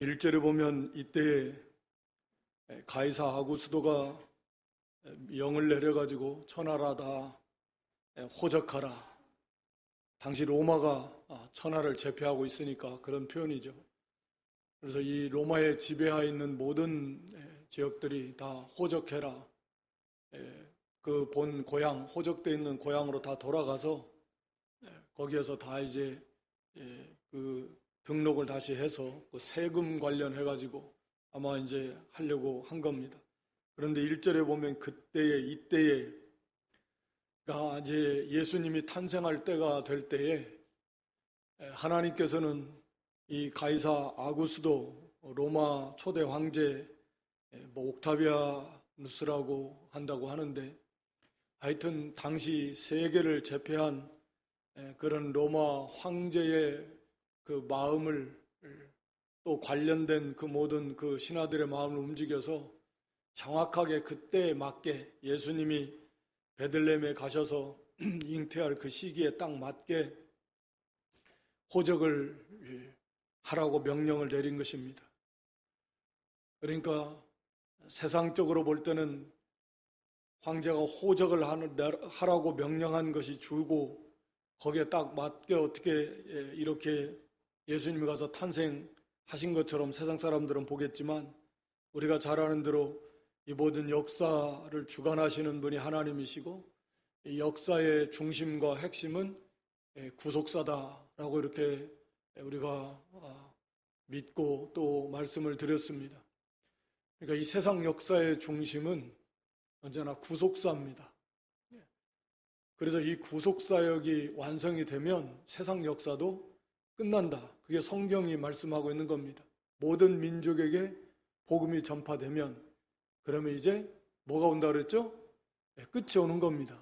1절에 보면 이때에 가이사 아구스도가 명을 내려가지고 천하라 다 호적하라. 당시 로마가 천하를 제패하고 있으니까 그런 표현이죠. 그래서 이 로마에 지배하에 있는 모든 지역들이 다 호적해라. 그 본 고향, 호적되어 있는 고향으로 다 돌아가서 거기에서 다 이제 그 등록을 다시 해서 그 세금 관련해가지고 아마 이제 하려고 한 겁니다. 그런데 1절에 보면 이때가 이제 예수님이 탄생할 때가 될 때에 하나님께서는 이 가이사 아구스도 로마 초대 황제 옥타비아누스라고 한다고 하는데 하여튼 당시 세계를 제패한 그런 로마 황제의 그 마음을 또 관련된 그 모든 그 신하들의 마음을 움직여서 정확하게 그때에 맞게 예수님이 베들레헴에 가셔서 잉태할 그 시기에 딱 맞게 호적을 하라고 명령을 내린 것입니다. 그러니까 세상적으로 볼 때는 황제가 호적을 하라고 명령한 것이 주고 거기에 딱 맞게 어떻게 이렇게 예수님이 가서 탄생하신 것처럼 세상 사람들은 보겠지만 우리가 잘 아는 대로 이 모든 역사를 주관하시는 분이 하나님이시고 이 역사의 중심과 핵심은 구속사다라고 이렇게 우리가 믿고 또 말씀을 드렸습니다. 그러니까 이 세상 역사의 중심은 언제나 구속사입니다. 그래서 이 구속사역이 완성이 되면 세상 역사도 끝난다. 그게 성경이 말씀하고 있는 겁니다. 모든 민족에게 복음이 전파되면 그러면 이제 뭐가 온다 그랬죠? 끝이 오는 겁니다.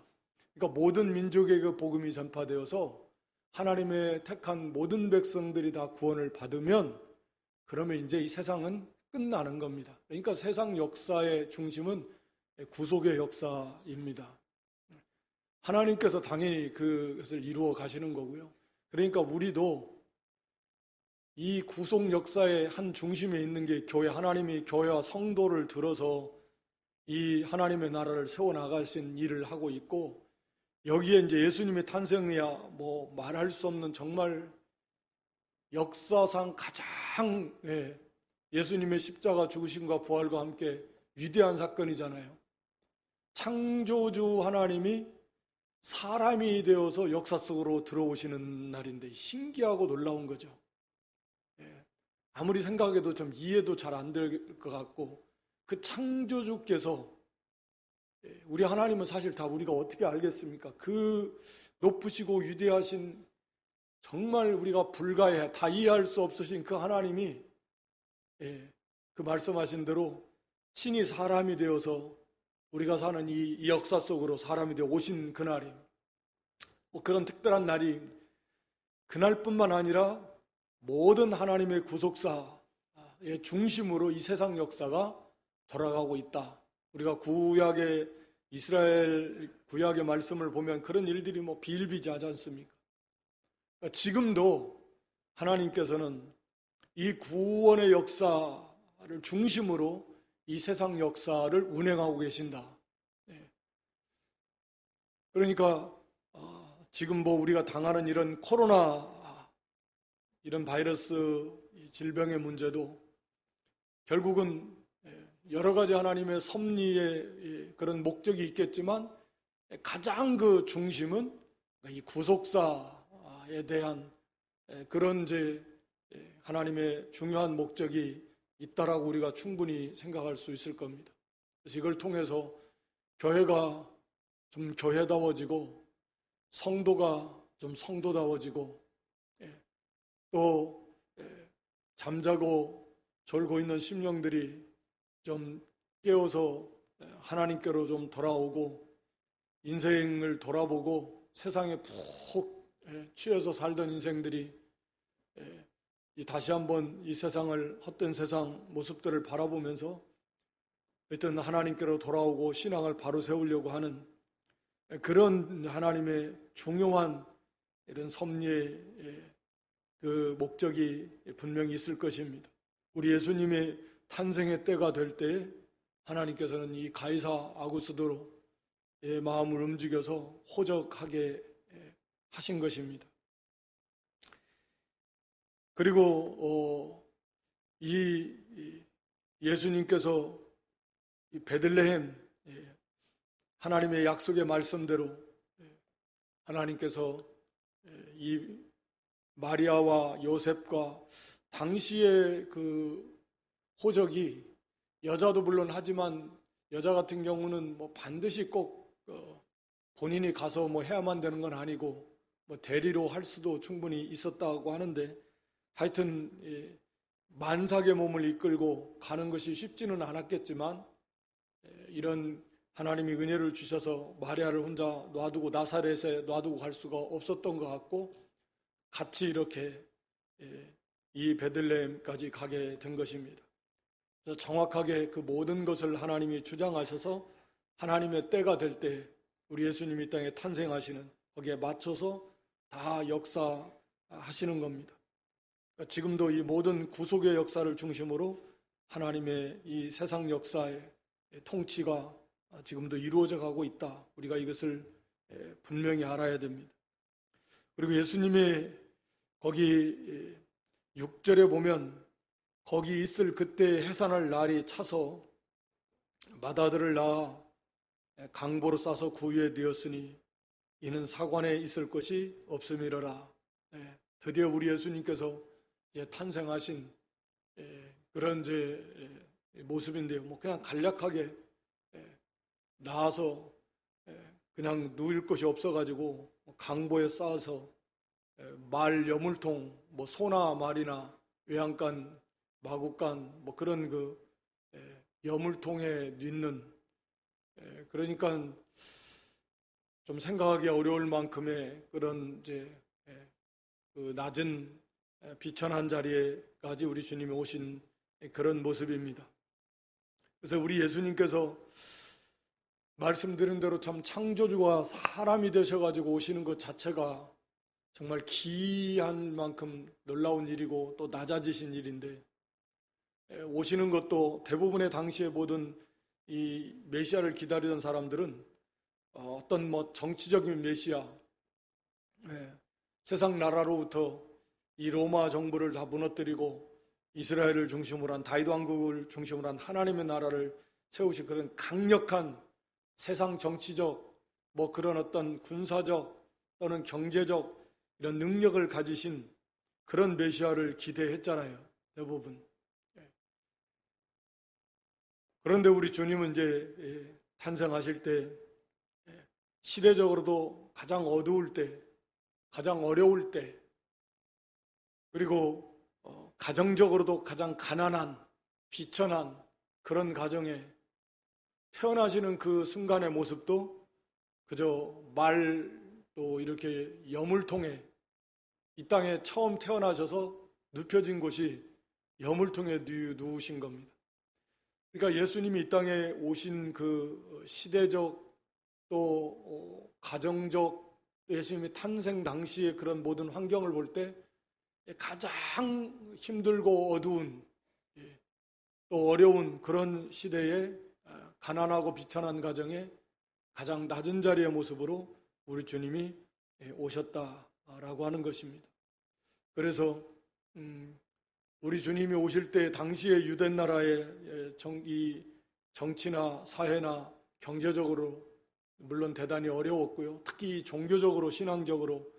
그러니까 모든 민족에게 복음이 전파되어서 하나님의 택한 모든 백성들이 다 구원을 받으면 그러면 이제 이 세상은 끝나는 겁니다. 그러니까 세상 역사의 중심은 구속의 역사입니다. 하나님께서 당연히 그것을 이루어 가시는 거고요. 그러니까 우리도 이 구속 역사의 한 중심에 있는 게 교회, 하나님이 교회와 성도를 들어서 이 하나님의 나라를 세워나가신 일을 하고 있고 여기에 이제 예수님의 탄생이야 뭐 말할 수 없는 정말 역사상 가장 예수님의 십자가 죽으심과 부활과 함께 위대한 사건이잖아요. 창조주 하나님이 사람이 되어서 역사 속으로 들어오시는 날인데 신기하고 놀라운 거죠. 아무리 생각해도 좀 이해도 잘 안 될 것 같고 그 창조주께서 우리 하나님은 사실 다 우리가 어떻게 알겠습니까? 그 높으시고 위대하신 정말 우리가 불가해 다 이해할 수 없으신 그 하나님이 그 말씀하신 대로 친히 사람이 되어서 우리가 사는 이 역사 속으로 사람이 되어 오신 그날이 뭐 그런 특별한 날이 그날뿐만 아니라 모든 하나님의 구속사의 중심으로 이 세상 역사가 돌아가고 있다. 우리가 구약의 이스라엘 구약의 말씀을 보면 그런 일들이 뭐 비일비재하지 않습니까? 그러니까 지금도 하나님께서는 이 구원의 역사를 중심으로 이 세상 역사를 운행하고 계신다. 그러니까 지금 뭐 우리가 당하는 이런 코로나 이런 바이러스 질병의 문제도 결국은 여러 가지 하나님의 섭리의 그런 목적이 있겠지만 가장 그 중심은 이 구속사에 대한 그런 이제 하나님의 중요한 목적이 있다라고 우리가 충분히 생각할 수 있을 겁니다. 그래서 이걸 통해서 교회가 좀 교회다워지고 성도가 좀 성도다워지고 또 잠자고 졸고 있는 심령들이 좀 깨어서 하나님께로 좀 돌아오고 인생을 돌아보고 세상에 푹 취해서 살던 인생들이 다시 한번 이 세상을 헛된 세상 모습들을 바라보면서 어떤 하나님께로 돌아오고 신앙을 바로 세우려고 하는 그런 하나님의 중요한 이런 섭리의 그 목적이 분명히 있을 것입니다. 우리 예수님의 탄생의 때가 될 때에 하나님께서는 이 가이사 아구스도의 마음을 움직여서 호적하게 하신 것입니다. 그리고 이 예수님께서 이 베들레헴 하나님의 약속의 말씀대로 하나님께서 이 마리아와 요셉과 당시의 그 호적이 여자도 물론 하지만 여자 같은 경우는 뭐 반드시 꼭 본인이 가서 뭐 해야만 되는 건 아니고 뭐 대리로 할 수도 충분히 있었다고 하는데 하여튼 만삭의 몸을 이끌고 가는 것이 쉽지는 않았겠지만 이런 하나님이 은혜를 주셔서 마리아를 혼자 놔두고 나사렛에 놔두고 갈 수가 없었던 것 같고 같이 이렇게 이 베들레헴까지 가게 된 것입니다. 그래서 정확하게 그 모든 것을 하나님이 주장하셔서 하나님의 때가 될 때 우리 예수님이 이 땅에 탄생하시는 거기에 맞춰서 다 역사하시는 겁니다. 그러니까 지금도 이 모든 구속의 역사를 중심으로 하나님의 이 세상 역사의 통치가 지금도 이루어져 가고 있다. 우리가 이것을 분명히 알아야 됩니다. 그리고 예수님의 거기 6절에 보면 거기 있을 그때 해산할 날이 차서 맏아들을 낳아 강보로 싸서 구유에 되었으니 이는 사관에 있을 것이 없음이러라. 드디어 우리 예수님께서 이제 탄생하신 그런 이제 모습인데요. 뭐 그냥 간략하게 나와서 그냥 누울 곳이 없어가지고 강보에 쌓아서 말 여물통, 뭐 소나 말이나 외양간, 마구간 뭐 그런 그 여물통에 뉘는 그러니까 좀 생각하기 어려울 만큼의 그런 이제 그 낮은 비천한 자리에까지 우리 주님이 오신 그런 모습입니다. 그래서 우리 예수님께서 말씀드린 대로 참 창조주가 사람이 되셔가지고 오시는 것 자체가 정말 기이한 만큼 놀라운 일이고 또 낮아지신 일인데 오시는 것도 대부분의 당시에 모든 이 메시아를 기다리던 사람들은 어떤 뭐 정치적인 메시아 세상 나라로부터 이 로마 정부를 다 무너뜨리고 이스라엘을 중심으로 한 다윗 왕국을 중심으로 한 하나님의 나라를 세우신 그런 강력한 세상 정치적 뭐 그런 어떤 군사적 또는 경제적 이런 능력을 가지신 그런 메시아를 기대했잖아요. 대부분. 그런데 우리 주님은 이제 탄생하실 때 시대적으로도 가장 어두울 때, 가장 어려울 때, 그리고 가정적으로도 가장 가난한, 비천한 그런 가정에 태어나시는 그 순간의 모습도 그저 말도 이렇게 여물통에 이 땅에 처음 태어나셔서 눕혀진 곳이 여물통에 누우신 겁니다. 그러니까 예수님이 이 땅에 오신 그 시대적 또 가정적 예수님의 탄생 당시의 그런 모든 환경을 볼 때 가장 힘들고 어두운 또 어려운 그런 시대에 가난하고 비천한 가정에 가장 낮은 자리의 모습으로 우리 주님이 오셨다라고 하는 것입니다. 그래서 우리 주님이 오실 때 당시의 유대 나라의 이 정치나 사회나 경제적으로 물론 대단히 어려웠고요. 특히 종교적으로 신앙적으로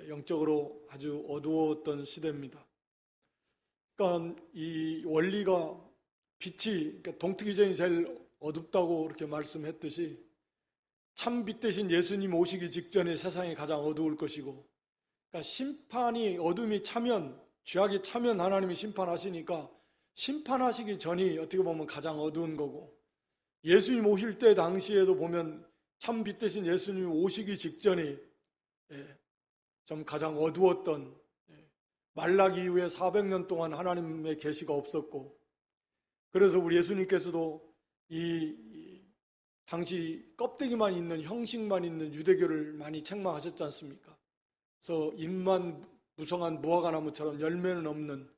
영적으로 아주 어두웠던 시대입니다. 그러니까 이 원리가 빛이 그러니까 동트기 전이 제일 어둡다고 그렇게 말씀했듯이 참 빛 대신 예수님 오시기 직전에 세상이 가장 어두울 것이고 그러니까 심판이 어둠이 차면 죄악이 차면 하나님이 심판하시니까 심판하시기 전이 어떻게 보면 가장 어두운 거고 예수님 오실 때 당시에도 보면 참 빛 대신 예수님 오시기 직전이 좀 가장 어두웠던 말라기 이후에 400년 동안 하나님의 계시가 없었고 그래서 우리 예수님께서도 이 당시 껍데기만 있는 형식만 있는 유대교를 많이 책망하셨지 않습니까? 그래서 잎만 무성한 무화과나무처럼 열매는 없는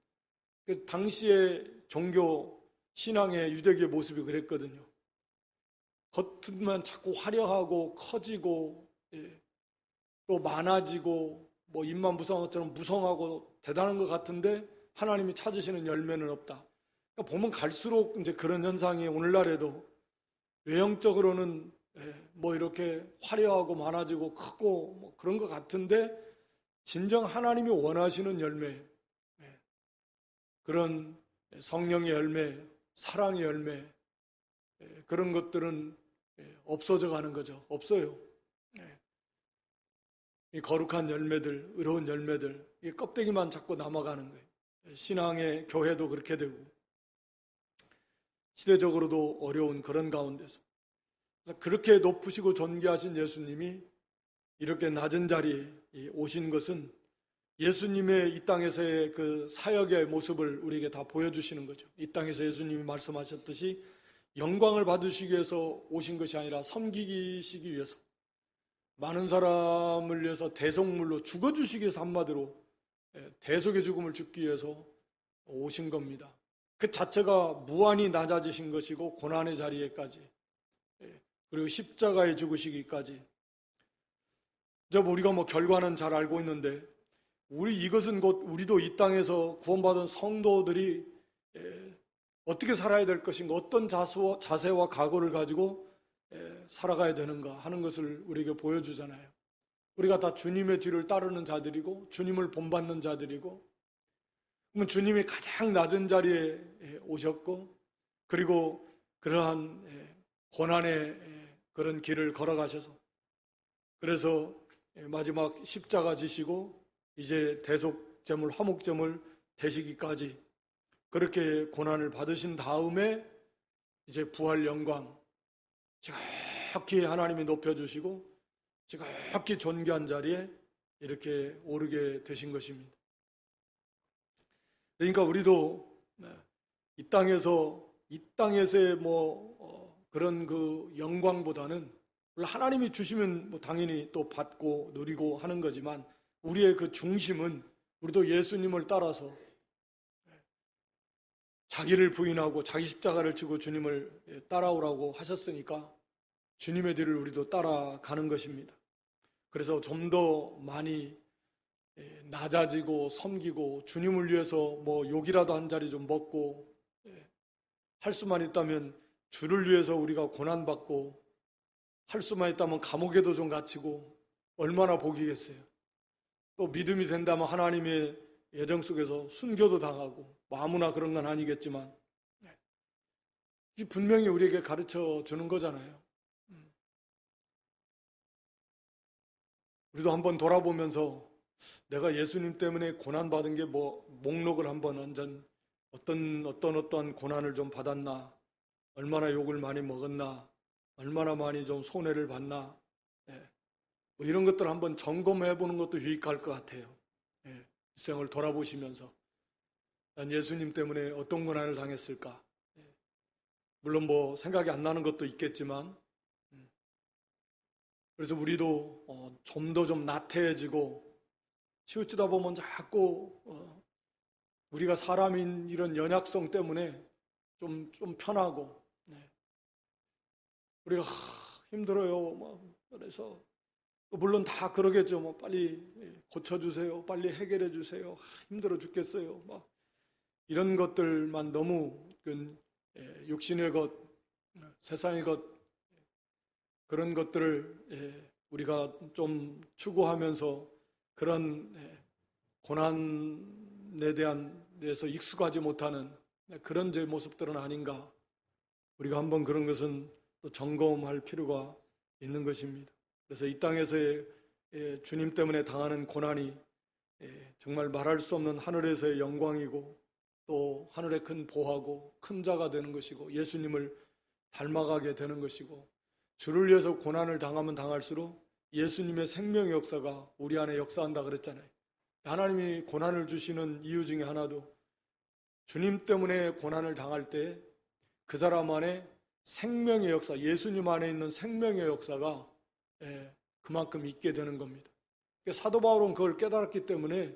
그 당시의 종교 신앙의 유대교의 모습이 그랬거든요. 겉만 자꾸 화려하고 커지고 또 많아지고 뭐 입만 무성한 것처럼 무성하고 대단한 것 같은데 하나님이 찾으시는 열매는 없다. 그러니까 보면 갈수록 이제 그런 현상이 오늘날에도 외형적으로는 뭐 이렇게 화려하고 많아지고 크고 뭐 그런 것 같은데 진정 하나님이 원하시는 열매, 그런 성령의 열매, 사랑의 열매, 그런 것들은 없어져 가는 거죠. 없어요. 이 거룩한 열매들, 의로운 열매들, 이 껍데기만 자꾸 남아가는 거예요. 신앙의 교회도 그렇게 되고 시대적으로도 어려운 그런 가운데서 그렇게 높으시고 존귀하신 예수님이 이렇게 낮은 자리에 오신 것은 예수님의 이 땅에서의 그 사역의 모습을 우리에게 다 보여주시는 거죠. 이 땅에서 예수님이 말씀하셨듯이 영광을 받으시기 위해서 오신 것이 아니라 섬기시기 위해서, 많은 사람을 위해서 대속물로 죽어주시기 위해서, 한마디로 대속의 죽음을 죽기 위해서 오신 겁니다. 그 자체가 무한히 낮아지신 것이고 고난의 자리에까지, 그리고 십자가에 죽으시기까지. 우리가 뭐 결과는 잘 알고 있는데 이것은 곧 우리도 이 땅에서 구원받은 성도들이 어떻게 살아야 될 것인가, 어떤 자세와 각오를 가지고 살아가야 되는가 하는 것을 우리에게 보여주잖아요. 우리가 다 주님의 뒤를 따르는 자들이고 주님을 본받는 자들이고, 그러면 주님이 가장 낮은 자리에 오셨고, 그리고 그러한 고난의 그런 길을 걸어가셔서, 그래서 마지막 십자가 지시고 이제 대속제물, 화목제물 되시기까지 그렇게 고난을 받으신 다음에 이제 부활 영광, 지극히 하나님이 높여주시고 지극히 존귀한 자리에 이렇게 오르게 되신 것입니다. 그러니까 우리도 이 땅에서의 그런 그 영광보다는, 물론 하나님이 주시면 뭐 당연히 또 받고 누리고 하는 거지만, 우리의 그 중심은 우리도 예수님을 따라서 자기를 부인하고 자기 십자가를 지고 주님을 따라오라고 하셨으니까 주님의 뒤를 우리도 따라가는 것입니다. 그래서 좀 더 많이 낮아지고 섬기고, 주님을 위해서 뭐 욕이라도 한 자리 좀 먹고, 할 수만 있다면 주를 위해서 우리가 고난받고, 할 수만 있다면 감옥에도 좀 갇히고, 얼마나 복이겠어요. 또 믿음이 된다면 하나님의 예정 속에서 순교도 당하고, 뭐 아무나 그런 건 아니겠지만 분명히 우리에게 가르쳐 주는 거잖아요. 우리도 한번 돌아보면서 내가 예수님 때문에 고난받은 게 목록을 한번 완전 어떤 고난을 좀 받았나, 얼마나 욕을 많이 먹었나, 얼마나 많이 좀 손해를 봤나, 뭐 이런 것들을 한번 점검해 보는 것도 유익할 것 같아요. 일생을 돌아보시면서 난 예수님 때문에 어떤 고난을 당했을까. 물론 뭐 생각이 안 나는 것도 있겠지만, 그래서 우리도 좀 더 좀 나태해지고, 치우치다 보면 자꾸 우리가 사람인 이런 연약성 때문에 좀 편하고, 우리가 힘들어요. 그래서 물론 다 그러겠죠. 빨리 고쳐주세요. 빨리 해결해 주세요. 힘들어 죽겠어요. 이런 것들만 너무 육신의 것, 세상의 것, 그런 것들을 우리가 좀 추구하면서 그런 고난에 대해서 익숙하지 못하는 그런 제 모습들은 아닌가. 우리가 한번 그런 것은 또 점검할 필요가 있는 것입니다. 그래서 이 땅에서의 주님 때문에 당하는 고난이 정말 말할 수 없는 하늘에서의 영광이고, 또 하늘의 큰 보화고 큰 자가 되는 것이고, 예수님을 닮아가게 되는 것이고, 주를 위해서 고난을 당하면 당할수록 예수님의 생명의 역사가 우리 안에 역사한다 그랬잖아요. 하나님이 고난을 주시는 이유 중에 하나도 주님 때문에 고난을 당할 때 그 사람 안에 생명의 역사, 예수님 안에 있는 생명의 역사가 그만큼 있게 되는 겁니다. 사도 바울은 그걸 깨달았기 때문에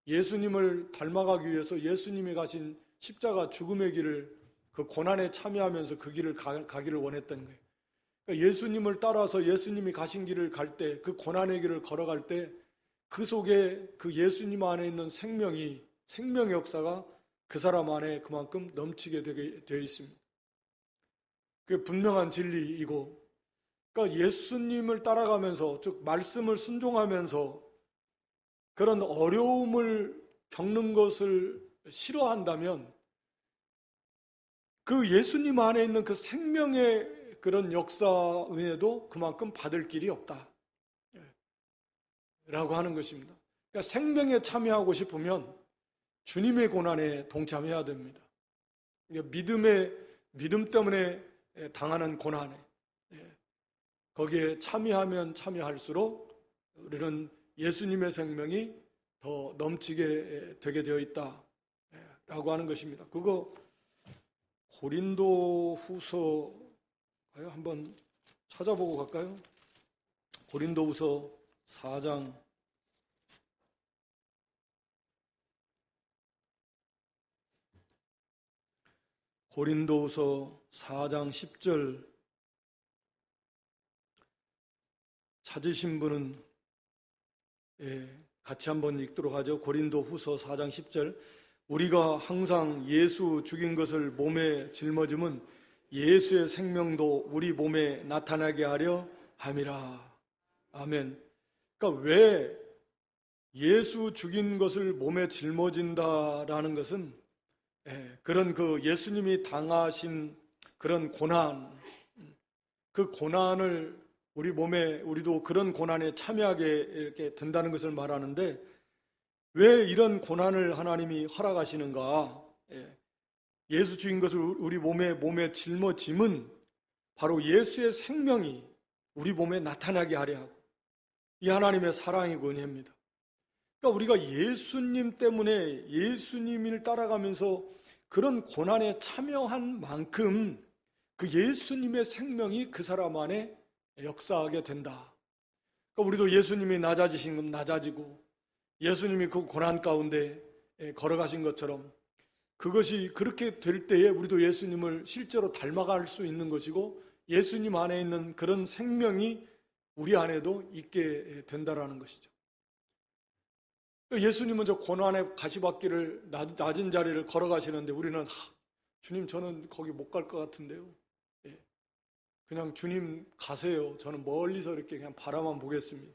예수님을 닮아가기 위해서 예수님이 가신 십자가 죽음의 길을, 그 고난에 참여하면서 그 길을 가기를 원했던 거예요. 그러니까 예수님을 따라서 예수님이 가신 길을 갈 때, 그 고난의 길을 걸어갈 때 그 속에 그 예수님 안에 있는 생명의 역사가 그 사람 안에 그만큼 넘치게 되어 있습니다. 그게 분명한 진리이고, 그러니까 예수님을 따라가면서, 즉 말씀을 순종하면서 그런 어려움을 겪는 것을 싫어한다면 그 예수님 안에 있는 그 생명의 그런 역사 은혜도 그만큼 받을 길이 없다 라고 하는 것입니다. 그러니까 생명에 참여하고 싶으면 주님의 고난에 동참해야 됩니다. 믿음 때문에 당하는 고난에, 거기에 참여하면 참여할수록 우리는 예수님의 생명이 더 넘치게 되게 되어 있다 라고 하는 것입니다. 그거 고린도 후서 한번 찾아보고 갈까요? 고린도 후서 4장 고린도후서 4장 10절 찾으신 분은 같이 한번 읽도록 하죠. 고린도후서 4장 10절 우리가 항상 예수 죽인 것을 몸에 짊어짐은 예수의 생명도 우리 몸에 나타나게 하려 함이라. 아멘. 그러니까 왜 예수 죽인 것을 몸에 짊어진다라는 것은 그런 그 예수님이 당하신 그런 고난, 그 고난을 우리 몸에, 우리도 그런 고난에 참여하게 이렇게 된다는 것을 말하는데, 왜 이런 고난을 하나님이 허락하시는가? 예수 죽인 것을 우리 몸에 짊어짐은 바로 예수의 생명이 우리 몸에 나타나게 하려 하고, 이 하나님의 사랑이고 은혜입니다. 그러니까 우리가 예수님 때문에 예수님을 따라가면서 그런 고난에 참여한 만큼 그 예수님의 생명이 그 사람 안에 역사하게 된다. 그러니까 우리도 예수님이 낮아지신 건 낮아지고 예수님이 그 고난 가운데 걸어가신 것처럼 그것이 그렇게 될 때에 우리도 예수님을 실제로 닮아갈 수 있는 것이고 예수님 안에 있는 그런 생명이 우리 안에도 있게 된다라는 것이죠. 예수님은 저 고난의 가시밭길을 낮은 자리를 걸어가시는데 우리는 주님 저는 거기 못 갈 것 같은데요. 그냥 주님 가세요. 저는 멀리서 이렇게 그냥 바라만 보겠습니다.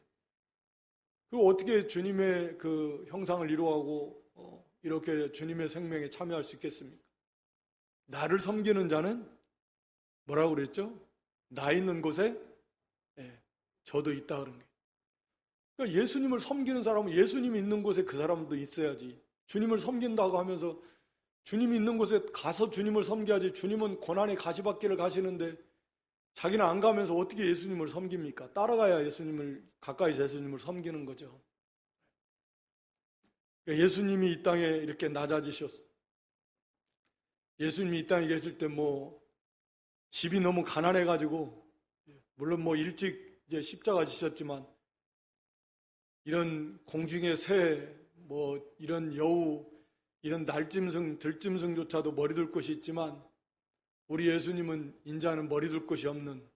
그 어떻게 주님의 그 형상을 이루어가고 이렇게 주님의 생명에 참여할 수 있겠습니까? 나를 섬기는 자는 뭐라고 그랬죠? 나 있는 곳에 저도 있다 그런 게. 그러니까 예수님을 섬기는 사람은 예수님이 있는 곳에 그 사람도 있어야지. 주님을 섬긴다고 하면서 주님이 있는 곳에 가서 주님을 섬겨야지. 주님은 고난의 가시밭길을 가시는데 자기는 안 가면서 어떻게 예수님을 섬깁니까? 따라가야 가까이서 예수님을 섬기는 거죠. 그러니까 예수님이 이 땅에 이렇게 낮아지셨어. 예수님이 이 땅에 계실 때 집이 너무 가난해가지고, 물론 일찍 이제 십자가 지셨지만, 이런 공중의 새, 이런 여우, 이런 날짐승, 들짐승조차도 머리둘 곳이 있지만, 우리 예수님은 인자는 머리둘 곳이 없는,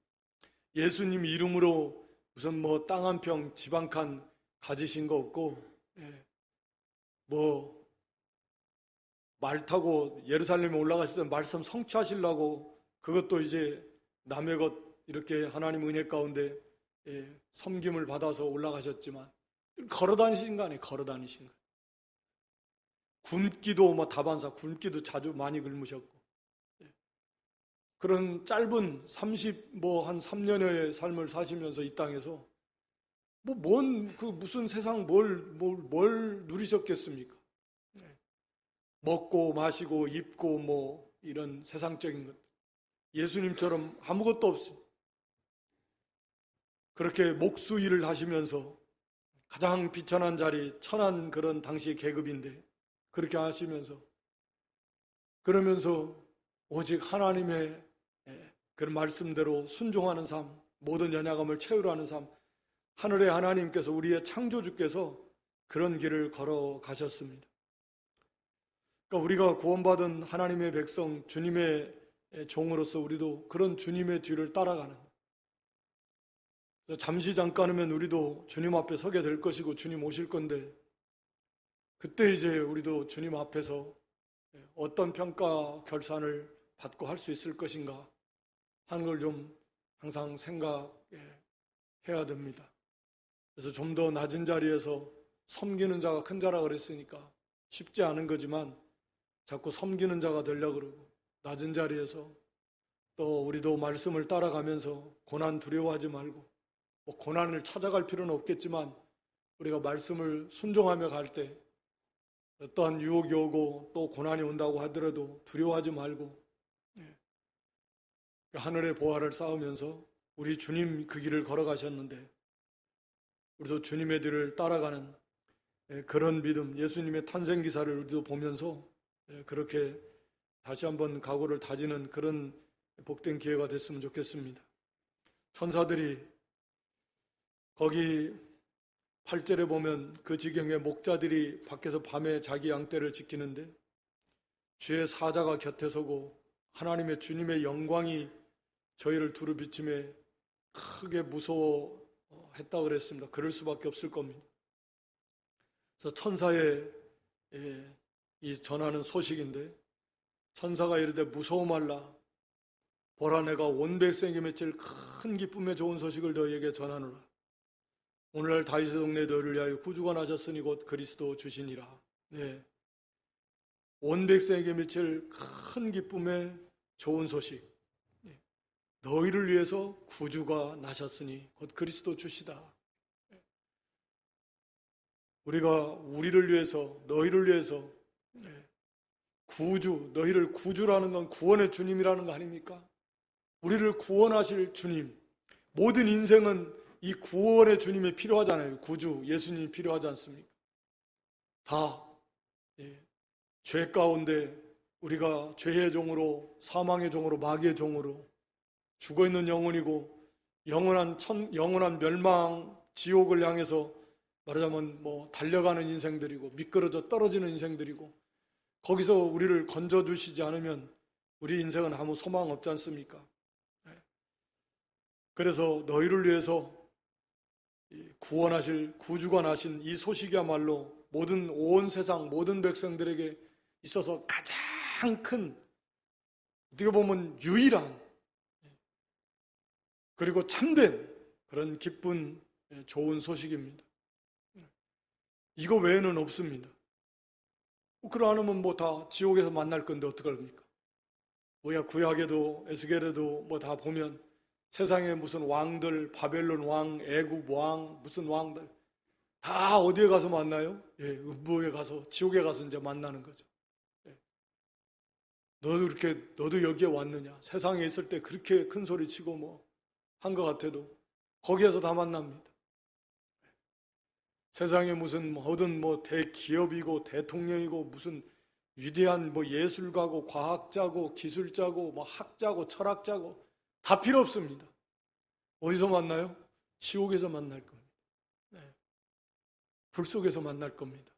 예수님 이름으로 무슨 땅 한 평, 집 한 칸 가지신 거 없고, 말 타고 예루살렘에 올라가실 때 말씀 성취하시려고 그것도 이제 남의 것 이렇게 하나님 은혜 가운데 섬김을 받아서 올라가셨지만 걸어 다니신 거 아니에요? 걸어 다니신 거. 굶기도 다반사, 굶기도 자주 많이 굶으셨고, 그런 짧은 한 3년여의 삶을 사시면서 이 땅에서 무슨 세상 뭘 누리셨겠습니까? 먹고 마시고 입고 이런 세상적인 것. 예수님처럼 아무것도 없이 그렇게 목수 일을 하시면서 가장 비천한 자리, 천한 그런 당시 계급인데 그렇게 하시면서 그러면서 오직 하나님의 그런 말씀대로 순종하는 삶, 모든 연약함을 채우려 하는 삶, 하늘의 하나님께서 우리의 창조주께서 그런 길을 걸어가셨습니다. 그러니까 우리가 구원받은 하나님의 백성, 주님의 종으로서 우리도 그런 주님의 뒤를 따라가는, 잠시 잠깐이면 우리도 주님 앞에 서게 될 것이고 주님 오실 건데, 그때 이제 우리도 주님 앞에서 어떤 평가 결산을 받고 할 수 있을 것인가 하는 걸 좀 항상 생각해야 됩니다. 그래서 좀 더 낮은 자리에서 섬기는 자가 큰 자라 그랬으니까 쉽지 않은 거지만 자꾸 섬기는 자가 되려고 그러고, 낮은 자리에서 또 우리도 말씀을 따라가면서 고난 두려워하지 말고, 뭐 고난을 찾아갈 필요는 없겠지만 우리가 말씀을 순종하며 갈 때 어떠한 유혹이 오고 또 고난이 온다고 하더라도 두려워하지 말고 하늘의 보화를 쌓으면서 우리 주님 그 길을 걸어가셨는데 우리도 주님의 뒤를 따라가는 그런 믿음, 예수님의 탄생 기사를 우리도 보면서 그렇게 다시 한번 각오를 다지는 그런 복된 기회가 됐으면 좋겠습니다. 천사들이 거기 8절에 보면 그 지경에 목자들이 밖에서 밤에 자기 양떼를 지키는데 주의 사자가 곁에 서고 하나님의 주님의 영광이 저희를 두루 비침에 크게 무서워했다 그랬습니다. 그럴 수밖에 없을 겁니다. 그래서 천사의 이 전하는 소식인데, 천사가 이르되 무서워 말라, 보라 내가 온 백성에게 맺을 큰 기쁨의 좋은 소식을 너희에게 전하노라. 오늘날 다윗의 동네에 너희를 위하여 구주가 나셨으니 곧 그리스도 주시니라. 네. 온 백성에게 미칠 큰 기쁨의 좋은 소식. 네. 너희를 위해서 구주가 나셨으니 곧 그리스도 주시다. 네. 우리가 우리를 위해서, 너희를 위해서 구주, 너희를 구주라는 건 구원의 주님이라는 거 아닙니까? 우리를 구원하실 주님. 모든 인생은 이 구원의 주님이 필요하잖아요. 구주, 예수님이 필요하지 않습니까? 다 죄 가운데 우리가 죄의 종으로, 사망의 종으로, 마귀의 종으로 죽어있는 영혼이고 영원한 멸망, 지옥을 향해서 말하자면 달려가는 인생들이고 미끄러져 떨어지는 인생들이고, 거기서 우리를 건져주시지 않으면 우리 인생은 아무 소망 없지 않습니까? 그래서 너희를 위해서 구원하실 구주가 나신 이 소식이야말로 모든 온 세상 모든 백성들에게 있어서 가장 큰, 어떻게 보면 유일한 그리고 참된 그런 기쁜 좋은 소식입니다. 이거 외에는 없습니다. 그러 않으면 다 지옥에서 만날 건데 어떡합니까? 구약에도 에스겔에도 다 보면 세상에 무슨 왕들, 바벨론 왕, 애굽 왕, 무슨 왕들 다 어디에 가서 만나요? 음부에 가서, 지옥에 가서 이제 만나는 거죠. 너도 여기에 왔느냐? 세상에 있을 때 그렇게 큰 소리 치고 한 것 같아도 거기에서 다 만납니다. 세상에 무슨 어떤 대기업이고 대통령이고 무슨 위대한 예술가고 과학자고 기술자고 학자고 철학자고 다 필요 없습니다. 어디서 만나요? 지옥에서 만날 겁니다. 불 속에서 만날 겁니다.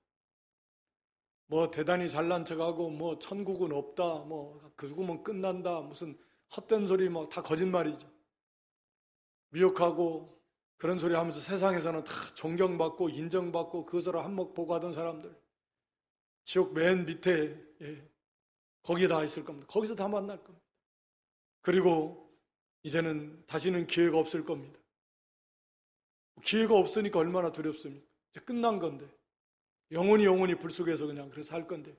대단히 잘난 척하고 천국은 없다, 죽으면 끝난다, 무슨 헛된 소리 다 거짓말이죠. 미혹하고 그런 소리 하면서 세상에서는 다 존경받고 인정받고 그것으로 한몫 보고 하던 사람들, 지옥 맨 밑에 거기에 다 있을 겁니다. 거기서 다 만날 겁니다. 그리고 이제는 다시는 기회가 없을 겁니다. 기회가 없으니까 얼마나 두렵습니까? 이제 끝난 건데 영원히 불 속에서 그냥 그래서 살 건데,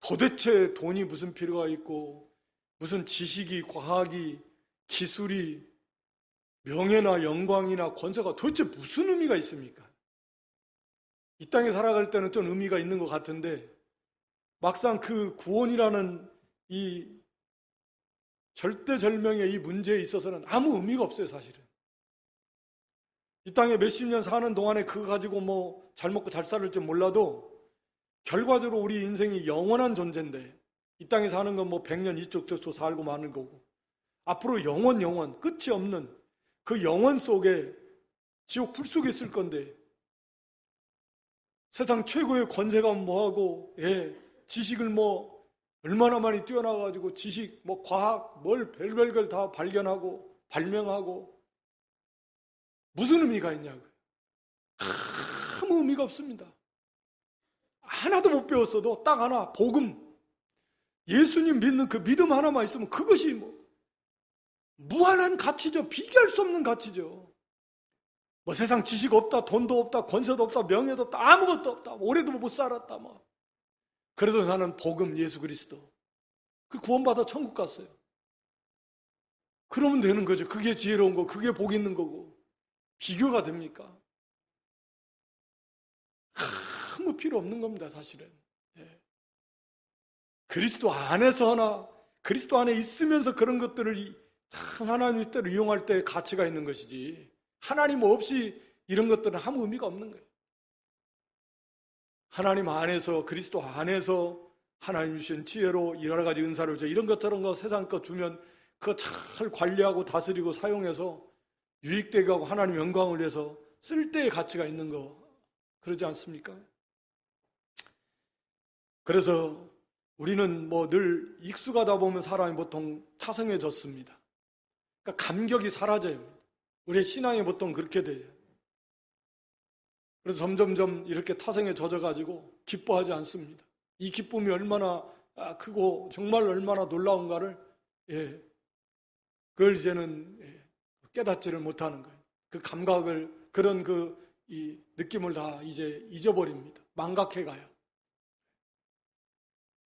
도대체 돈이 무슨 필요가 있고 무슨 지식이, 과학이, 기술이, 명예나 영광이나 권세가 도대체 무슨 의미가 있습니까? 이 땅에 살아갈 때는 좀 의미가 있는 것 같은데 막상 그 구원이라는 이 절대절명의 이 문제에 있어서는 아무 의미가 없어요, 사실은. 이 땅에 몇십 년 사는 동안에 그거 가지고 잘 먹고 잘 살을지 몰라도 결과적으로 우리 인생이 영원한 존재인데, 이 땅에 사는 건 100년 이쪽 저쪽 살고 마는 거고, 앞으로 영원 끝이 없는 그 영원 속에 지옥 불 속에 있을 건데 세상 최고의 권세가 뭐하고, 지식을 얼마나 많이 뛰어나가지고 지식, 과학, 뭘 별별 걸 다 발견하고 발명하고 무슨 의미가 있냐고요. 아무 의미가 없습니다. 하나도 못 배웠어도 딱 하나, 복음, 예수님 믿는 그 믿음 하나만 있으면 그것이 무한한 가치죠. 비교할 수 없는 가치죠. 세상 지식 없다, 돈도 없다, 권세도 없다, 명예도 없다, 아무것도 없다, 오래도 못 살았다, 그래도 나는 복음 예수 그리스도, 그 구원받아 천국 갔어요. 그러면 되는 거죠. 그게 지혜로운 거, 그게 복 있는 거고. 비교가 됩니까? 아무 필요 없는 겁니다, 사실은. 그리스도 안에서 하나, 그리스도 안에 있으면서 그런 것들을 하나님 뜻대로 이용할 때 가치가 있는 것이지, 하나님 없이 이런 것들은 아무 의미가 없는 거예요. 하나님 안에서, 그리스도 안에서 하나님 주신 지혜로 여러 가지 은사를 줘, 이런 것처럼 세상 것 주면 그거 잘 관리하고 다스리고 사용해서 유익되게 하고 하나님 영광을 위해서 쓸 때의 가치가 있는 거, 그러지 않습니까? 그래서 우리는 늘 익숙하다 보면 사람이 보통 타성해졌습니다. 그러니까 감격이 사라져요. 우리의 신앙이 보통 그렇게 돼요. 그래서 점점점 이렇게 타성에 젖어가지고 기뻐하지 않습니다. 이 기쁨이 얼마나 크고 정말 얼마나 놀라운가를 그걸 이제는 깨닫지를 못하는 거예요. 그 감각을, 그런 이 느낌을 다 이제 잊어버립니다. 망각해가요.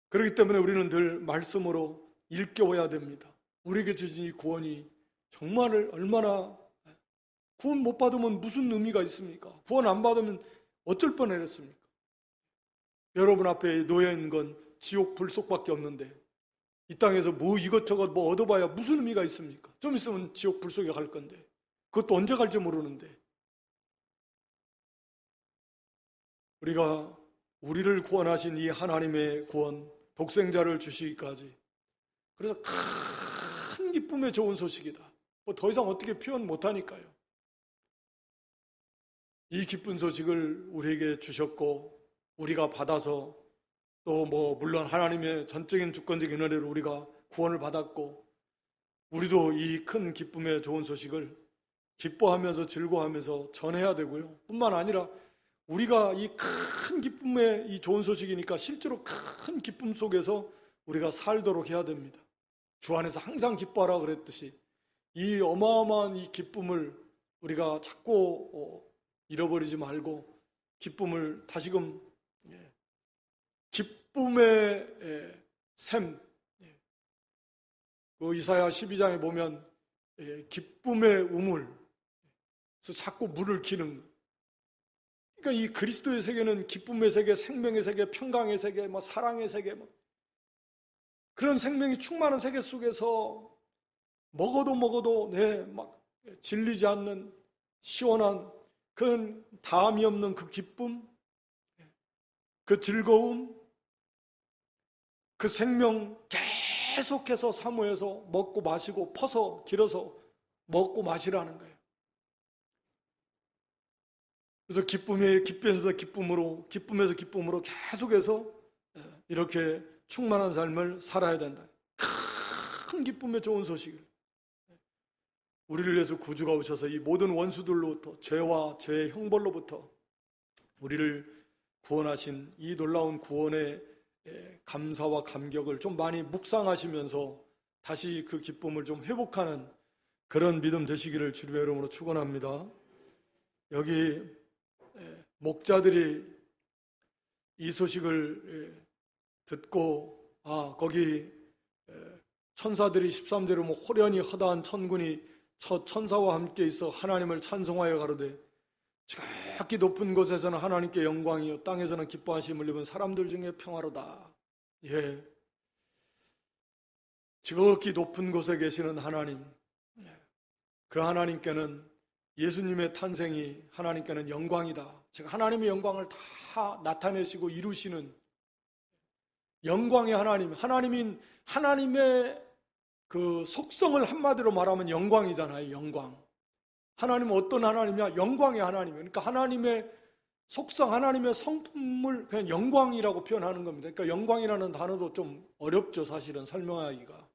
그렇기 때문에 우리는 늘 말씀으로 일깨워야 됩니다. 우리에게 주신 이 구원이 정말 얼마나, 구원 못 받으면 무슨 의미가 있습니까? 구원 안 받으면 어쩔 뻔했습니까? 여러분 앞에 놓여있는 건 지옥 불속밖에 없는데 이 땅에서 이것저것 얻어봐야 무슨 의미가 있습니까? 좀 있으면 지옥 불속에 갈 건데, 그것도 언제 갈지 모르는데, 우리가 우리를 구원하신 이 하나님의 구원, 독생자를 주시기까지, 그래서 큰 기쁨의 좋은 소식이다. 더 이상 어떻게 표현 못하니까요. 이 기쁜 소식을 우리에게 주셨고 우리가 받아서 또 물론 하나님의 전적인 주권적인 은혜로 우리가 구원을 받았고, 우리도 이 큰 기쁨의 좋은 소식을 기뻐하면서 즐거워하면서 전해야 되고요. 뿐만 아니라 우리가 이 큰 기쁨의 이 좋은 소식이니까 실제로 큰 기쁨 속에서 우리가 살도록 해야 됩니다. 주 안에서 항상 기뻐하라 그랬듯이 이 어마어마한 이 기쁨을 우리가 자꾸 잃어버리지 말고 기쁨을 다시금, 기쁨의 샘, 그 이사야 12장에 보면 기쁨의 우물, 그래서 자꾸 물을 기는, 그러니까 이 그리스도의 세계는 기쁨의 세계, 생명의 세계, 평강의 세계, 사랑의 세계, 그런 생명이 충만한 세계 속에서 먹어도 질리지 않는 시원한 그런 다함이 없는 그 기쁨, 그 즐거움, 그 생명 계속해서 사모해서 먹고 마시고 퍼서 길어서 먹고 마시라는 거예요. 그래서 기쁨에서 기쁨으로, 기쁨에서 기쁨으로 계속해서 이렇게 충만한 삶을 살아야 된다. 큰 기쁨의 좋은 소식을, 우리를 위해서 구주가 오셔서 이 모든 원수들로부터, 죄와 죄의 형벌로부터 우리를 구원하신 이 놀라운 구원의 감사와 감격을 좀 많이 묵상하시면서 다시 그 기쁨을 좀 회복하는 그런 믿음 되시기를 주님의 이름으로 축원합니다. 여기 목자들이 이 소식을 듣고 거기 천사들이 13제로 호련히 허다한 천군이 천사와 함께 있어 하나님을 찬송하여 가로되 지극히 높은 곳에서는 하나님께 영광이요 땅에서는 기뻐하심을 입은 사람들 중에 평화로다. 지극히 높은 곳에 계시는 하나님, 그 하나님께는 예수님의 탄생이 하나님께는 영광이다. 즉 하나님의 영광을 다 나타내시고 이루시는 영광의 하나님, 하나님의 그 속성을 한마디로 말하면 영광이잖아요. 영광. 하나님은 어떤 하나님이냐? 영광의 하나님이에요. 그러니까 하나님의 속성, 하나님의 성품을 그냥 영광이라고 표현하는 겁니다. 그러니까 영광이라는 단어도 좀 어렵죠, 사실은 설명하기가.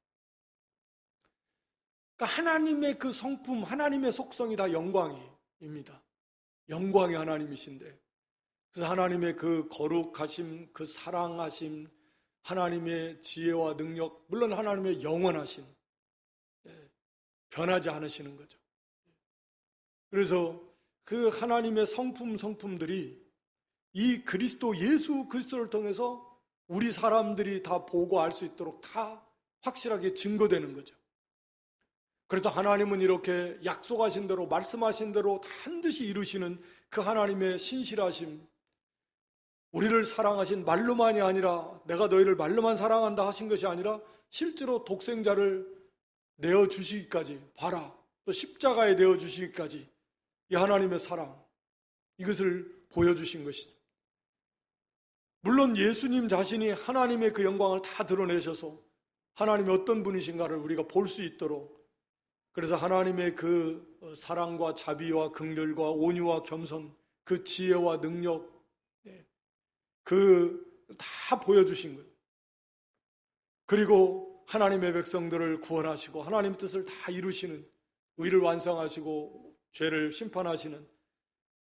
그러니까 하나님의 그 성품, 하나님의 속성이 다 영광입니다. 영광이 하나님이신데, 그래서 하나님의 그 거룩하심, 그 사랑하심, 하나님의 지혜와 능력, 물론 하나님의 영원하심, 변하지 않으시는 거죠. 그래서 그 하나님의 성품들이 이 그리스도, 예수 그리스도를 통해서 우리 사람들이 다 보고 알 수 있도록 다 확실하게 증거되는 거죠. 그래서 하나님은 이렇게 약속하신 대로, 말씀하신 대로 반드시 이루시는 그 하나님의 신실하심, 우리를 사랑하신, 말로만이 아니라 내가 너희를 말로만 사랑한다 하신 것이 아니라 실제로 독생자를 내어주시기까지, 봐라, 또 십자가에 내어주시기까지 이 하나님의 사랑, 이것을 보여주신 것이죠. 물론 예수님 자신이 하나님의 그 영광을 다 드러내셔서 하나님이 어떤 분이신가를 우리가 볼 수 있도록, 그래서 하나님의 그 사랑과 자비와 긍휼과 온유와 겸손, 그 지혜와 능력, 그 다 보여주신 거예요. 그리고 하나님의 백성들을 구원하시고 하나님의 뜻을 다 이루시는, 의를 완성하시고 죄를 심판하시는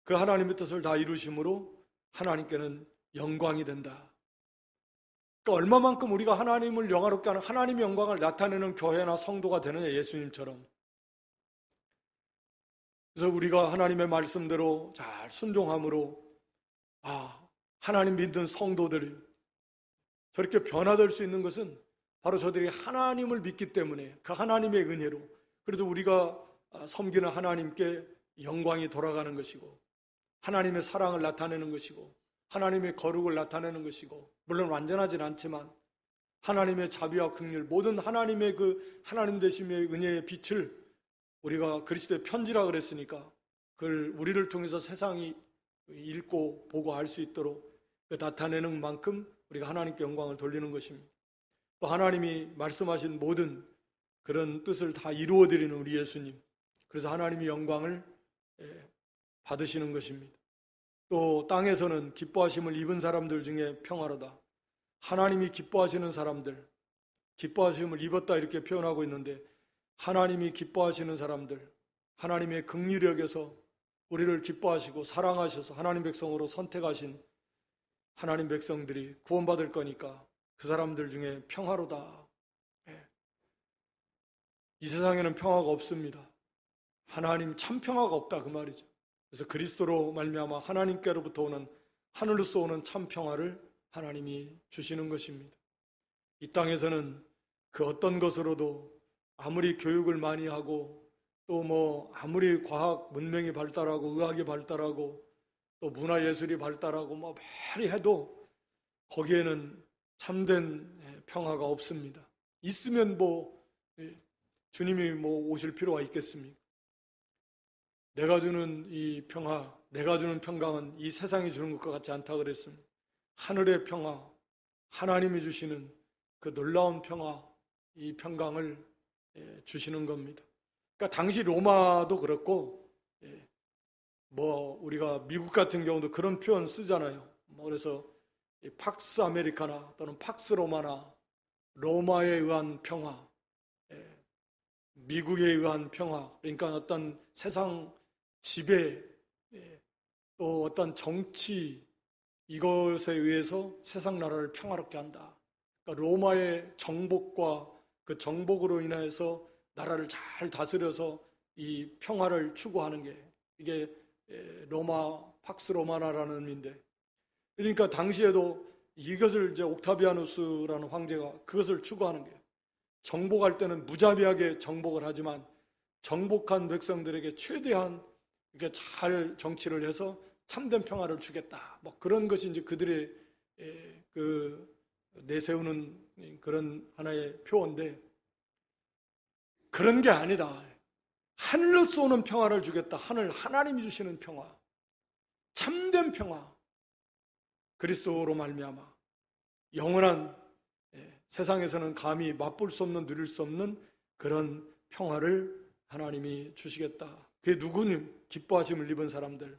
그 하나님의 뜻을 다 이루심으로 하나님께는 영광이 된다. 그러니까 얼마만큼 우리가 하나님을 영화롭게 하는 하나님의 영광을 나타내는 교회나 성도가 되느냐, 예수님처럼. 그래서 우리가 하나님의 말씀대로 잘 순종함으로 하나님 믿는 성도들이 저렇게 변화될 수 있는 것은 바로 저들이 하나님을 믿기 때문에, 그 하나님의 은혜로, 그래서 우리가 섬기는 하나님께 영광이 돌아가는 것이고, 하나님의 사랑을 나타내는 것이고, 하나님의 거룩을 나타내는 것이고, 물론 완전하진 않지만 하나님의 자비와 긍휼, 모든 하나님의 그 하나님 되심의 은혜의 빛을 우리가 그리스도의 편지라 그랬으니까 그걸 우리를 통해서 세상이 읽고 보고 알 수 있도록 나타내는 만큼 우리가 하나님께 영광을 돌리는 것입니다. 또 하나님이 말씀하신 모든 그런 뜻을 다 이루어드리는 우리 예수님, 그래서 하나님이 영광을 받으시는 것입니다. 또 땅에서는 기뻐하심을 입은 사람들 중에 평화로다. 하나님이 기뻐하시는 사람들, 기뻐하심을 입었다 이렇게 표현하고 있는데, 하나님이 기뻐하시는 사람들, 하나님의 긍휼히 여겨서 우리를 기뻐하시고 사랑하셔서 하나님 백성으로 선택하신 하나님 백성들이 구원받을 거니까 그 사람들 중에 평화로다. 이 세상에는 평화가 없습니다. 하나님 참 평화가 없다, 그 말이죠. 그래서 그리스도로 말미암아 하나님께로부터 오는, 하늘로서 오는 참 평화를 하나님이 주시는 것입니다. 이 땅에서는 그 어떤 것으로도 아무리 교육을 많이 하고 또 아무리 과학 문명이 발달하고 의학이 발달하고 또 문화예술이 발달하고 많이 해도 거기에는 참된 평화가 없습니다. 있으면 주님이 오실 필요가 있겠습니까? 내가 주는 이 평화, 내가 주는 평강은 이 세상이 주는 것과 같지 않다 그랬습니다. 하늘의 평화, 하나님이 주시는 그 놀라운 평화, 이 평강을 주시는 겁니다. 그러니까 당시 로마도 그렇고, 우리가 미국 같은 경우도 그런 표현 쓰잖아요. 그래서 팍스 아메리카나 또는 팍스 로마나, 로마에 의한 평화, 미국에 의한 평화, 그러니까 어떤 세상 지배, 또 어떤 정치, 이것에 의해서 세상 나라를 평화롭게 한다. 그러니까 로마의 정복과 그 정복으로 인해서 나라를 잘 다스려서 이 평화를 추구하는 게, 이게 팍스 로마나라는 의미인데, 그러니까 당시에도 이것을 이제 옥타비아누스라는 황제가 그것을 추구하는 거예요. 정복할 때는 무자비하게 정복을 하지만 정복한 백성들에게 최대한 이렇게 잘 정치를 해서 참된 평화를 주겠다. 그런 것이 이제 그들의 그 내세우는 그런 하나의 표어인데, 그런 게 아니다. 하늘로서 오는 평화를 주겠다. 하나님이 주시는 평화, 참된 평화, 그리스도로 말미암아 영원한, 세상에서는 감히 맛볼 수 없는, 누릴 수 없는 그런 평화를 하나님이 주시겠다. 그게 누구는 기뻐하심을 입은 사람들,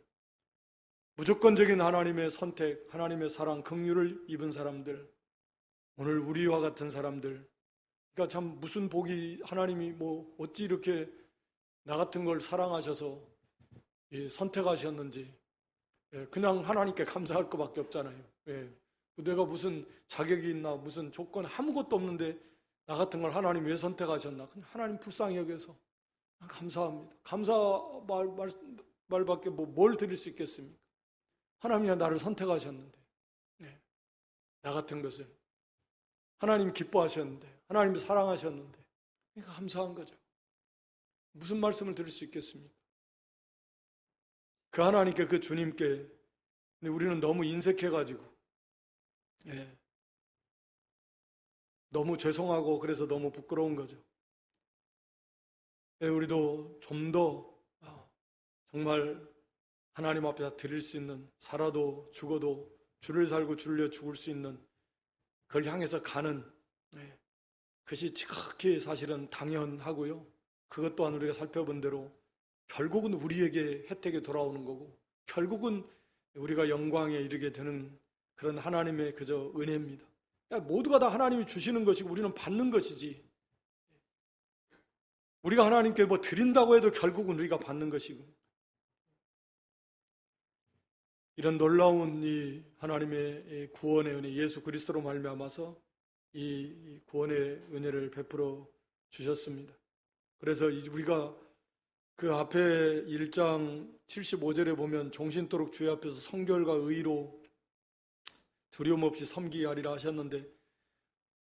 무조건적인 하나님의 선택, 하나님의 사랑, 긍휼을 입은 사람들, 오늘 우리와 같은 사람들, 그러니까 참 무슨 복이 하나님이 뭐 어찌 이렇게 나 같은 걸 사랑하셔서 선택하셨는지 그냥 하나님께 감사할 것밖에 없잖아요. 내가 무슨 자격이 있나 무슨 조건 아무것도 없는데 나 같은 걸 하나님 왜 선택하셨나? 하나님 불쌍히 여겨서 감사합니다. 감사 말밖에 뭘 드릴 수 있겠습니까? 하나님이 나를 선택하셨는데 나 같은 것을 하나님 기뻐하셨는데 하나님이 사랑하셨는데 그러니까 감사한 거죠. 무슨 말씀을 드릴 수 있겠습니까? 그 하나님께 그 주님께 근데 우리는 너무 인색해가지고 너무 죄송하고 그래서 너무 부끄러운 거죠. 우리도 좀 더 정말 하나님 앞에 드릴 수 있는 살아도 죽어도 주를 살고 주를 위해 죽을 수 있는 그걸 향해서 가는 그것이 지극히 사실은 당연하고요. 그것 또한 우리가 살펴본 대로 결국은 우리에게 혜택이 돌아오는 거고 결국은 우리가 영광에 이르게 되는 그런 하나님의 그저 은혜입니다. 모두가 다 하나님이 주시는 것이고 우리는 받는 것이지 우리가 하나님께 뭐 드린다고 해도 결국은 우리가 받는 것이고 이런 놀라운 이 하나님의 구원의 은혜 예수 그리스도로 말미암아서 이 구원의 은혜를 베풀어 주셨습니다. 그래서 우리가 그 앞에 1장 75절에 보면 종신토록 주의 앞에서 성결과 의로 두려움 없이 섬기게 하리라 하셨는데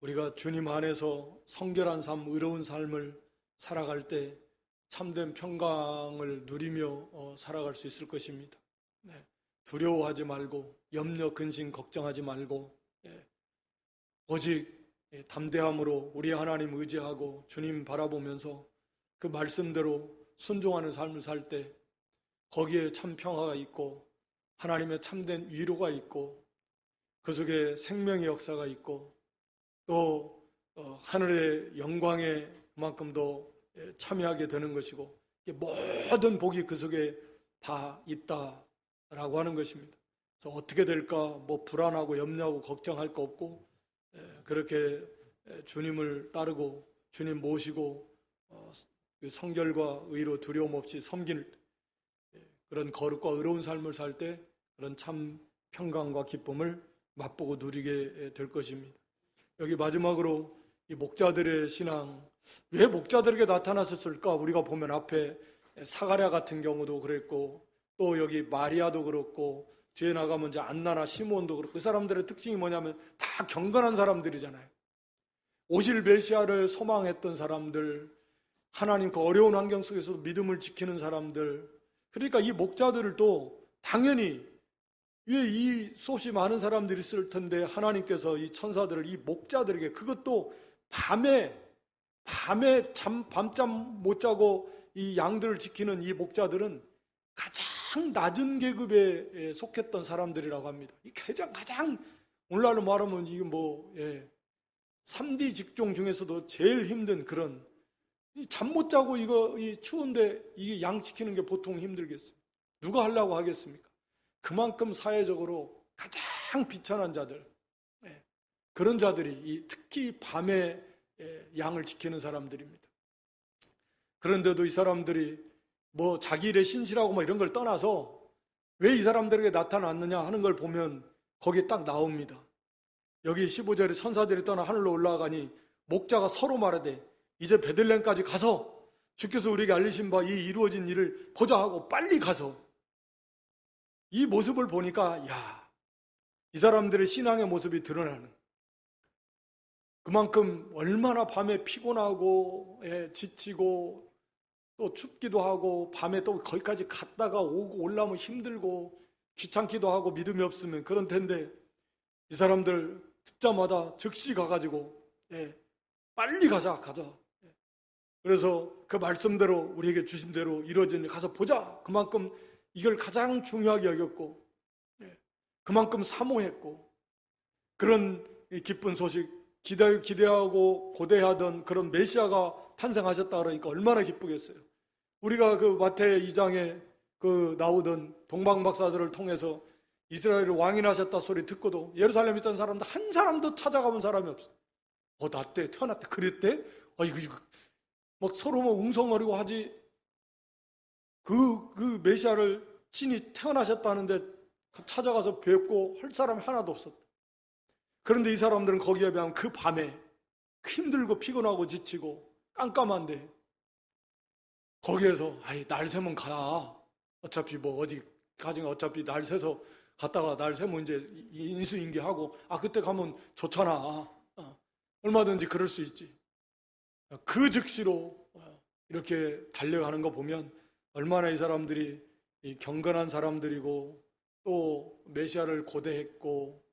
우리가 주님 안에서 성결한 삶, 의로운 삶을 살아갈 때 참된 평강을 누리며 살아갈 수 있을 것입니다. 두려워하지 말고 염려, 근심, 걱정하지 말고 오직 담대함으로 우리 하나님 의지하고 주님 바라보면서 그 말씀대로 순종하는 삶을 살 때 거기에 참 평화가 있고 하나님의 참된 위로가 있고 그 속에 생명의 역사가 있고 또 하늘의 영광에 그만큼 더 참여하게 되는 것이고 모든 복이 그 속에 다 있다라고 하는 것입니다. 그래서 어떻게 될까 뭐 불안하고 염려하고 걱정할 거 없고 그렇게 주님을 따르고 주님 모시고 성결과 의로 두려움 없이 섬길 그런 거룩과 의로운 삶을 살 때 그런 참 평강과 기쁨을 맛보고 누리게 될 것입니다. 여기 마지막으로 이 목자들의 신앙 왜 목자들에게 나타났었을까? 우리가 보면 앞에 사가랴 같은 경우도 그랬고 또 여기 마리아도 그렇고 뒤에 나가면 이제 안나나 시몬도 그렇고 그 사람들의 특징이 뭐냐면 다 경건한 사람들이잖아요. 오실 메시아를 소망했던 사람들 하나님 그 어려운 환경 속에서도 믿음을 지키는 사람들 그러니까 이 목자들을 또 당연히 왜 이 수없이 많은 사람들이 있을 텐데 하나님께서 이 천사들을 이 목자들에게 그것도 밤에 밤잠 못 자고 이 양들을 지키는 이 목자들은 가장 낮은 계급에 속했던 사람들이라고 합니다. 이 가장 오늘날로 말하면 이게 3D 직종 중에서도 제일 힘든 그런 잠 못 자고 이 추운데 이게 양 지키는 게 보통 힘들겠어요. 누가 하려고 하겠습니까? 그만큼 사회적으로 가장 비천한 자들 그런 자들이 특히 밤에 양을 지키는 사람들입니다. 그런데도 이 사람들이 뭐 자기 일에 신실하고 뭐 이런 걸 떠나서 왜 이 사람들에게 나타났느냐 하는 걸 보면 거기에 딱 나옵니다. 여기 15절에 천사들이 떠나 하늘로 올라가니 목자가 서로 말하되 이제 베들레헴까지 가서 주께서 우리에게 알리신 바 이 이루어진 일을 보자 하고 빨리 가서 이 모습을 보니까 이 사람들의 신앙의 모습이 드러나는 그만큼 얼마나 밤에 피곤하고 지치고 또 춥기도 하고 밤에 또 거기까지 갔다가 오고 올라오면 힘들고 귀찮기도 하고 믿음이 없으면 그런 텐데 이 사람들 듣자마다 즉시 가가지고 빨리 가자 그래서 그 말씀대로 우리에게 주신 대로 이루어진 일 가서 보자 그만큼 이걸 가장 중요하게 여겼고 그만큼 사모했고 그런 기쁜 소식 기대하고 고대하던 그런 메시아가 탄생하셨다 그러니까 얼마나 기쁘겠어요. 우리가 그 마태 2장에 그 나오던 동방 박사들을 통해서 이스라엘을 왕인하셨다 소리 듣고도 예루살렘에 있던 사람들 한 사람도 찾아가본 사람이 없어. 나 때 태어났대 그랬대? 이거 막 서로 뭐 웅성거리고 하지. 그 메시아를 친히 태어나셨다는데 찾아가서 뵙고 할 사람이 하나도 없었다. 그런데 이 사람들은 거기에 비하면 그 밤에 힘들고 피곤하고 지치고 깜깜한데 거기에서 날 새면 가. 어차피 뭐 어디 가정 어차피 날 새서 갔다가 날 새면 이제 인수인계하고 그때 가면 좋잖아. 얼마든지 그럴 수 있지. 그 즉시로 이렇게 달려가는 거 보면 얼마나 이 사람들이 경건한 사람들이고 또 메시아를 고대했고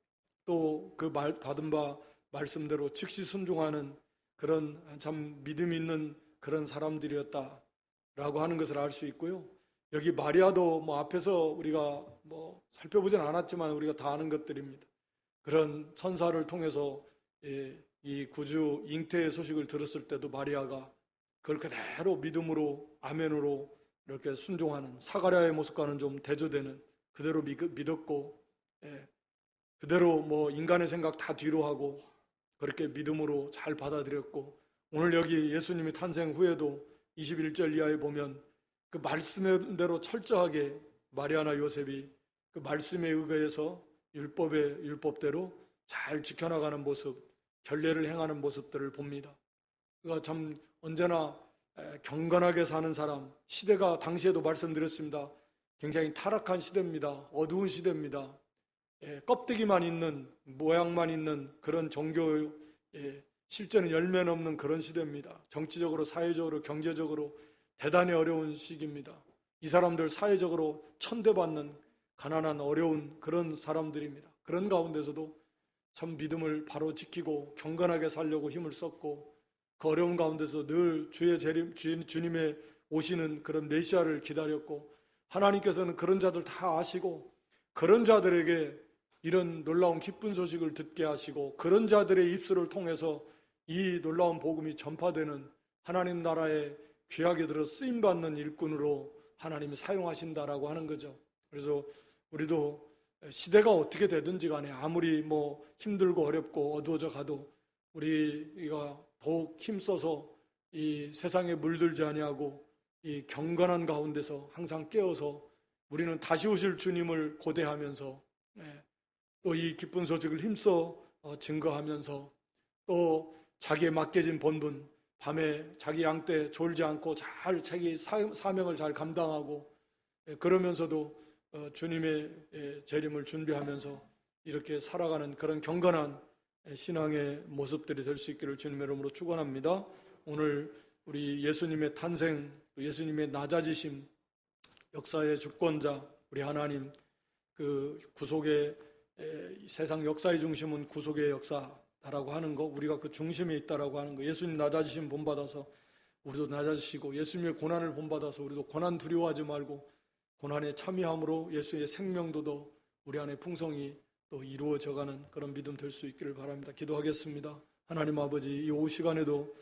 또 그 받은 바 말씀대로 즉시 순종하는 그런 참 믿음 있는 그런 사람들이었다라고 하는 것을 알 수 있고요. 여기 마리아도 뭐 앞에서 우리가 뭐 살펴보진 않았지만 우리가 다 아는 것들입니다. 그런 천사를 통해서 이 구주 잉태의 소식을 들었을 때도 마리아가 그걸 그대로 믿음으로 아멘으로 이렇게 순종하는 사가랴의 모습과는 좀 대조되는 그대로 믿었고 그대로 뭐 인간의 생각 다 뒤로 하고 그렇게 믿음으로 잘 받아들였고 오늘 여기 예수님이 탄생 후에도 21절 이하에 보면 그 말씀대로 철저하게 마리아나 요셉이 그 말씀에 의거해서 율법대로 잘 지켜나가는 모습, 결례를 행하는 모습들을 봅니다. 그가 참 언제나 경건하게 사는 사람, 시대가 당시에도 말씀드렸습니다. 굉장히 타락한 시대입니다. 어두운 시대입니다. 껍데기만 있는, 모양만 있는 그런 종교, 실제는 열매는 없는 그런 시대입니다. 정치적으로, 사회적으로, 경제적으로 대단히 어려운 시기입니다. 이 사람들 사회적으로 천대받는 가난한 어려운 그런 사람들입니다. 그런 가운데서도 참 믿음을 바로 지키고 경건하게 살려고 힘을 썼고 그 어려운 가운데서 늘 주님의 오시는 그런 메시아를 기다렸고 하나님께서는 그런 자들 다 아시고 그런 자들에게 이런 놀라운 기쁜 소식을 듣게 하시고 그런 자들의 입술을 통해서 이 놀라운 복음이 전파되는 하나님 나라에 귀하게 들어 쓰임받는 일꾼으로 하나님이 사용하신다라고 하는 거죠. 그래서 우리도 시대가 어떻게 되든지 간에 아무리 뭐 힘들고 어렵고 어두워져 가도 우리가 더욱 힘써서 이 세상에 물들지 아니하고 이 경건한 가운데서 항상 깨어서 우리는 다시 오실 주님을 고대하면서 또 이 기쁜 소식을 힘써 증거하면서 또 자기의 맡겨진 본분 밤에 자기 양떼 졸지 않고 잘 자기 사명을 잘 감당하고 그러면서도 주님의 재림을 준비하면서 이렇게 살아가는 그런 경건한 신앙의 모습들이 될 수 있기를 주님의 이름으로 축원합니다. 오늘 우리 예수님의 탄생, 예수님의 낮아지심, 역사의 주권자 우리 하나님 그 구속의 세상 역사의 중심은 구속의 역사다라고 하는 거, 우리가 그 중심에 있다라고 하는 거, 예수님 낮아지심 본받아서 우리도 낮아지시고 예수님의 고난을 본받아서 우리도 고난 두려워하지 말고 고난에 참여함으로 예수의 생명도도 우리 안에 풍성히 또 이루어져가는 그런 믿음 될 수 있기를 바랍니다. 기도하겠습니다. 하나님 아버지, 이 오후 시간에도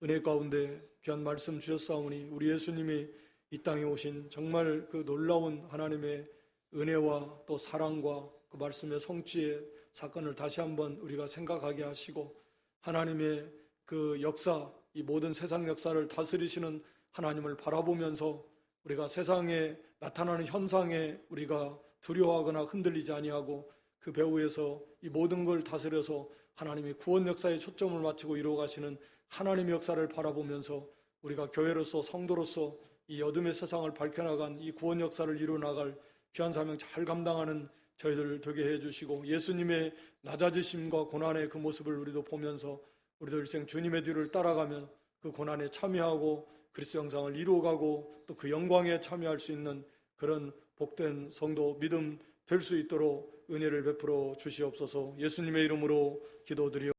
은혜 가운데 귀한 말씀 주셨사오니 우리 예수님이 이 땅에 오신 정말 그 놀라운 하나님의 은혜와 또 사랑과 그 말씀의 성취의 사건을 다시 한번 우리가 생각하게 하시고 하나님의 그 역사, 이 모든 세상 역사를 다스리시는 하나님을 바라보면서 우리가 세상에 나타나는 현상에 우리가 두려워하거나 흔들리지 아니하고 그 배후에서 이 모든 걸 다스려서 하나님의 구원 역사에 초점을 맞추고 이루어가시는 하나님의 역사를 바라보면서 우리가 교회로서 성도로서 이 어둠의 세상을 밝혀나간 이 구원 역사를 이루어나갈 귀한 사명 잘 감당하는 저희들 되게 해주시고 예수님의 낮아지심과 고난의 그 모습을 우리도 보면서 우리도 일생 주님의 뒤를 따라가며 그 고난에 참여하고 그리스도 형상을 이루어가고 또 그 영광에 참여할 수 있는 그런 복된 성도 믿음 될 수 있도록 은혜를 베풀어 주시옵소서. 예수님의 이름으로 기도드리옵소서.